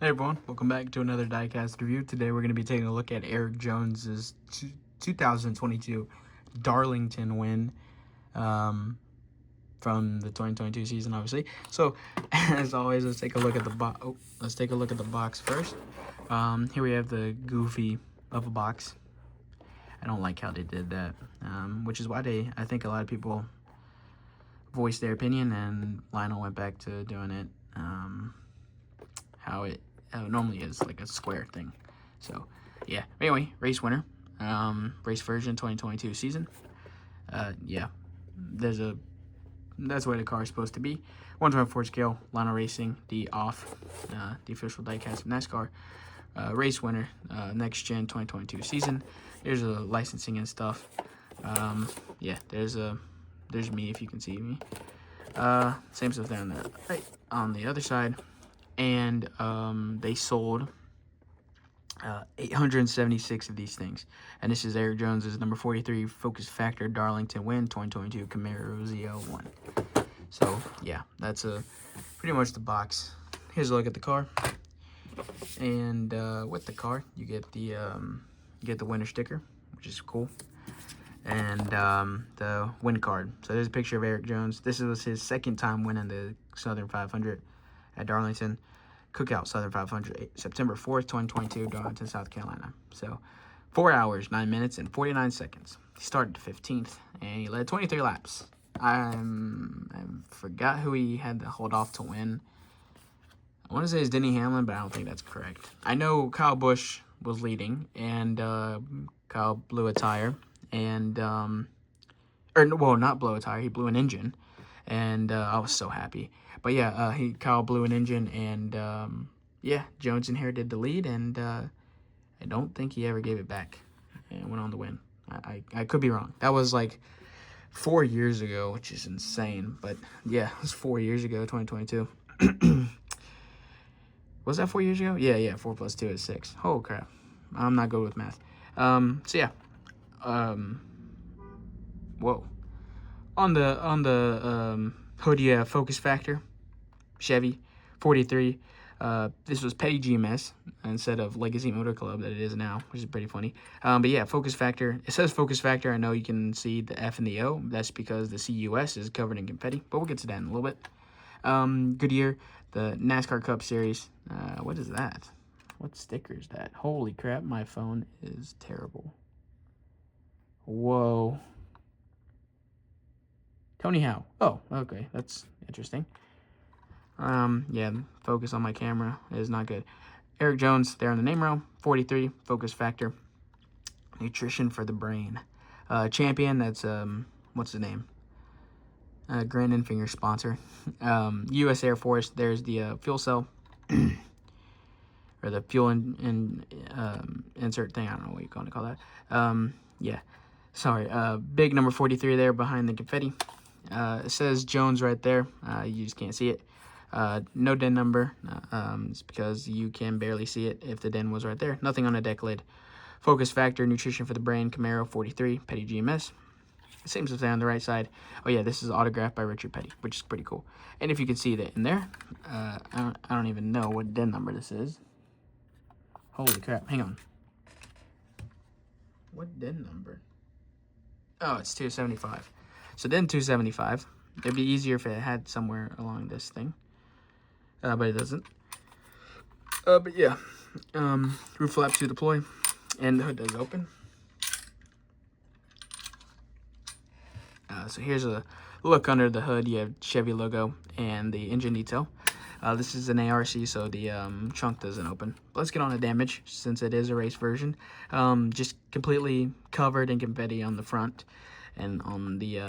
Hey everyone, welcome back to another diecast review. Today we're going to be taking a look at Erik Jones's 2022 Darlington win from the 2022 season, obviously. So, as always, let's take a look at the box first. Here we have the goofy of a box. I don't like how they did that, which is why I think a lot of people voiced their opinion, and Lionel went back to doing it how it normally is, like a square thing. So yeah, anyway, race winner, race version 2022 season. Yeah, that's where the car is supposed to be. 1/24 scale, Lionel Racing, the official diecast of NASCAR. Race winner, next gen 2022 season. There's a licensing and stuff. Yeah, there's me, if you can see me. Same stuff down there, right on the other side. And they sold 876 of these things. And this is Erik Jones's number 43 Focus Factor Darlington Win 2022 Camaro ZL1. So yeah, that's pretty much the box. Here's a look at the car. And with the car, you get the winner sticker, which is cool, and the win card. So there's a picture of Erik Jones. This was his second time winning the Southern 500 at Darlington. Cookout Southern 500, September 4th, 2022, Darlington, South Carolina. So 4 hours, 9 minutes, and 49 seconds. He started 15th, and he led 23 laps. I forgot who he had to hold off to win. I want to say it's Denny Hamlin, but I don't think that's correct. I know Kyle Busch was leading, and Kyle blew a tire, and well, not blow a tire, he blew an engine, and I was so happy. But yeah, Kyle blew an engine, and yeah, Jones inherited the lead, and I don't think he ever gave it back and went on to win. I could be wrong. That was like 4 years ago, which is insane. But yeah, it was 4 years ago, 2022. Was that 4 years ago? Yeah, 4 plus 2 is 6. Oh crap, I'm not good with math. So yeah, whoa. On the hood, you have Focus Factor, Chevy, 43. This was Petty GMS instead of Legacy Motor Club that it is now, which is pretty funny. But yeah, Focus Factor. It says Focus Factor. I know you can see the F and the O. That's because the CUS is covered in confetti, but we'll get to that in a little bit. Goodyear, the NASCAR Cup Series. What is that? What sticker is that? Holy crap, my phone is terrible. Whoa. Tony Howe. Oh, okay, that's interesting. Yeah, focus on my camera is not good. Erik Jones, there in the name row, 43, Focus Factor. Nutrition for the brain. Champion, that's, what's his name? Grand and Finger sponsor. U.S. Air Force, there's the fuel cell, or the fuel insert thing, I don't know what you're going to call that. Yeah, sorry, big number 43 there behind the confetti. It says Jones right there, you just can't see it. No DIN number, it's because you can barely see it if the DIN was right there. Nothing on the deck lid. Focus Factor, Nutrition for the Brain, Camaro 43, Petty GMS. Same stuff there on the right side. Oh yeah, this is autographed by Richard Petty, which is pretty cool. And if you can see that in there, I don't even know what DIN number this is. Holy crap, hang on. What DIN number? Oh, it's 275. So then 275. It'd be easier if it had somewhere along this thing. But it doesn't. But yeah, roof flap to deploy, and the hood does open. So here's a look under the hood. You have Chevy logo and the engine detail. This is an ARC, so the trunk doesn't open. Let's get on the damage, since it is a race version. Just completely covered in confetti on the front and on the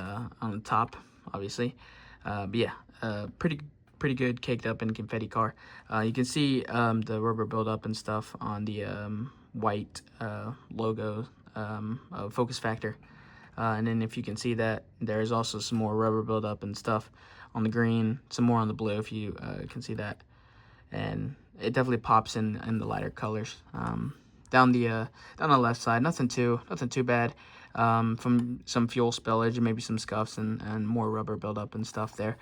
top, obviously. But yeah, pretty good caked up in confetti car. You can see the rubber buildup and stuff on the white logo of Focus Factor. And then if you can see that, there's also some more rubber buildup and stuff on the green, some more on the blue if you can see that. And it definitely pops in the lighter colors. Down the left side, nothing too bad. From some fuel spillage and maybe some scuffs and more rubber buildup and stuff there.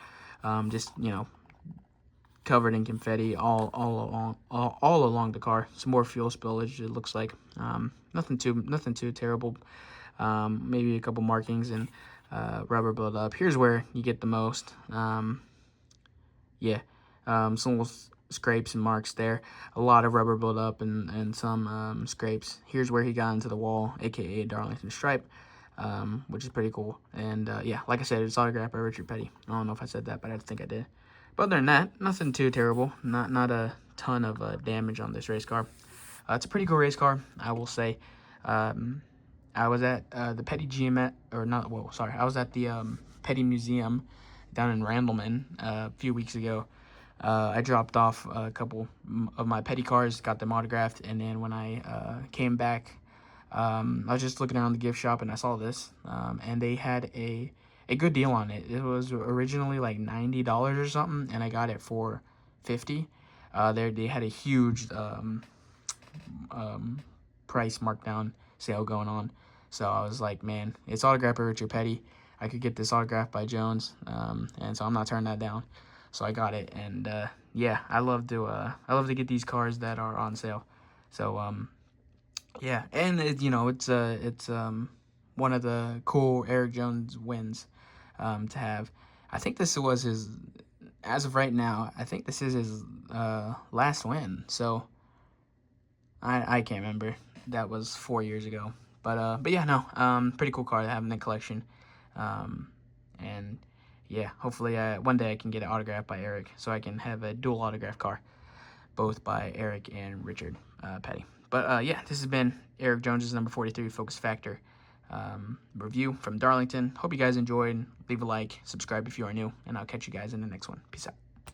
Just, you know, covered in confetti all along the car. Some more fuel spillage, it looks like. Nothing too terrible. Maybe a couple markings and rubber buildup. Here's where you get the most. Yeah, some little scrapes and marks there. A lot of rubber buildup and some scrapes. Here's where he got into the wall, aka Darlington stripe, which is pretty cool. And yeah, like I said, it's autographed by Richard Petty. I don't know if I said that, but I think I did. But other than that, nothing too terrible. Not a ton of damage on this race car. It's a pretty cool race car, I will say. I was at the Petty GM or not. Well, sorry, I was at the Petty Museum down in Randleman a few weeks ago. I dropped off a couple of my Petty cars, got them autographed, and then when I came back, I was just looking around the gift shop and I saw this, and they had a good deal on it. It was originally like $90 or something, and I got it for $50. They had a huge price markdown sale going on. So I was like, man, it's autographed by Richard Petty. I could get this autographed by Jones, and so I'm not turning that down. So I got it, and yeah, I love to get these cars that are on sale. So yeah, and it's one of the cool Erik Jones wins to have. I think this was his, as of right now, I think this is his last win. So I can't remember. That was 4 years ago. But yeah, no, pretty cool car to have in the collection. And yeah, hopefully one day I can get it autographed by Erik, so I can have a dual autograph car, both by Erik and Richard Petty. But yeah, this has been Erik Jones's number 43 Focus Factor review from Darlington. Hope you guys enjoyed. Leave a like, subscribe if you are new, and I'll catch you guys in the next one. Peace out.